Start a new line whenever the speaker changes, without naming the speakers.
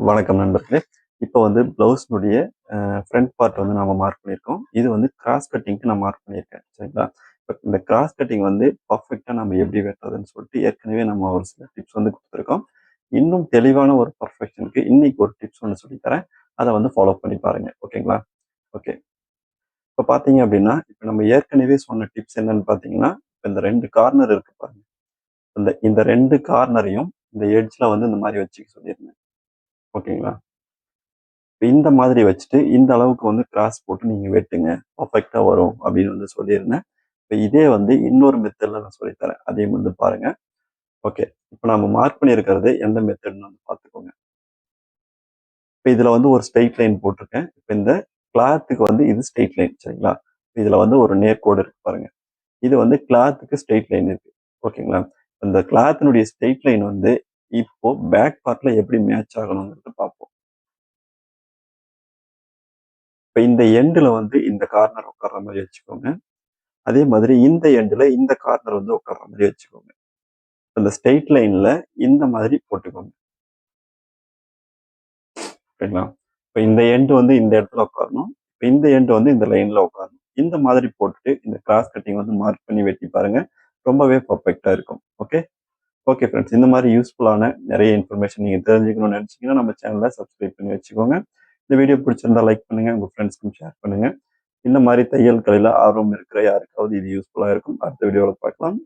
வணக்கம் நண்பர்களே. இப்போ வந்து ப்ளவுஸ்னுடைய ஃப்ரண்ட் பார்ட் வந்து நம்ம மார்க் பண்ணியிருக்கோம். இது வந்து கிராஸ் கட்டிங்க்கு நான் மார்க் பண்ணியிருக்கேன். சரிங்களா? இப்ப இந்த கிராஸ் கட்டிங் வந்து பர்ஃபெக்ட்டா நம்ம எப்படி வெட்டுறதுன்னு சொல்லிட்டு ஏற்கனவே நம்ம ஒரு சில டிப்ஸ் வந்து குடுத்துருக்கோம். இன்னும் தெளிவான ஒரு பர்ஃபெக்ஷனுக்கு இன்னைக்கு ஒரு டிப்ஸ் ஒண்ணு சொல்லி தரேன். அத வந்து ஃபாலோ பண்ணி பாருங்க. ஓகேங்களா? ஓகே. இப்ப பார்த்தீங்க அப்படின்னா, இப்ப நம்ம ஏற்கனவே சொன்ன டிப்ஸ் என்னன்னு பார்த்தீங்கன்னா, இந்த 2 கார்னர் இருக்கு பாருங்க. இந்த 2 கார்னரையும் இந்த எட்ஜ்ல வந்து இந்த மாரி வச்சுக்க சொல்லியிருந்தேன். ஓகேங்களா? இந்த மாதிரி வச்சுட்டு, இந்த அளவுக்கு வந்து கிராஸ் போட்டு நீங்க வெட்டுங்க. பெர்ஃபெக்ட்டா வரும் அப்படின்னு வந்து சொல்லியிருந்தேன். இப்ப இதே வந்து இன்னொரு மெத்தட்ல நான் சொல்லித் தரேன். அதையும் வந்து பாருங்க. ஓகே. இப்ப நம்ம மார்க் பண்ணியிருக்கிறது எந்த மெத்தட்ன்னு வந்து பார்த்துக்கோங்க. இப்ப இதுல வந்து ஒரு ஸ்ட்ரெய்ட் லைன் போட்டிருக்கேன். இப்ப இந்த கிளாத்துக்கு வந்து இது ஸ்ட்ரெய்ட் லைன் சரிங்களா? இதுல வந்து ஒரு நேர்கோடு இருக்கு பாருங்க. இது வந்து கிளாத்துக்கு ஸ்ட்ரெய்ட் லைன் இருக்கு. ஓகேங்களா? இந்த கிளாத்தினுடைய ஸ்ட்ரெய்ட் லைன் வந்து இப்போ பேக் பார்ட்ல எப்படி மேட்ச் ஆகணும்ங்கிறத பார்ப்போம். இப்ப இந்த எண்டுல வந்து இந்த கார்னர் உட்கார்ற மாரி வச்சுக்கோங்க. அதே மாதிரி இந்த எண்டுல இந்த கார்னர் வந்து உட்கார்ற மாரி வச்சுக்கோங்க. அந்த ஸ்ட்ரெய்ட் லைன்ல இந்த மாதிரி போட்டுக்கோங்க. சரிங்களா? இப்ப இந்த எண்ட் வந்து இந்த இடத்துல உட்காரணும். இப்ப இந்த எண்ட் வந்து இந்த லைன்ல உட்காரணும். இந்த மாதிரி போட்டுட்டு இந்த கிராஸ் கட்டிங் வந்து மார்க் பண்ணி வெட்டி பாருங்க. ரொம்பவே பெர்ஃபெக்ட்டா இருக்கும். ஓகே. Okay friends. இந்த மாதிரி யூஸ்ஃபுல்லான நிறைய இன்ஃபர்மேஷன் நீங்க தெரிஞ்சுக்கணும்னு நினைச்சீங்கன்னா நம்ம சேனலை சப்ஸ்கிரைப் பண்ணி வச்சுக்கோங்க. இந்த வீடியோ பிடிச்சிருந்தா லைக் பண்ணுங்க. உங்க ஃப்ரெண்ட்ஸ்க்கும் ஷேர் பண்ணுங்க. இந்த மாதிரி தையல் கலையில ஆர்வம் இருக்கிற யாருக்காவது இது யூஸ்ஃபுல்லா இருக்கும். அடுத்த வீடியோல பார்க்கலாம்.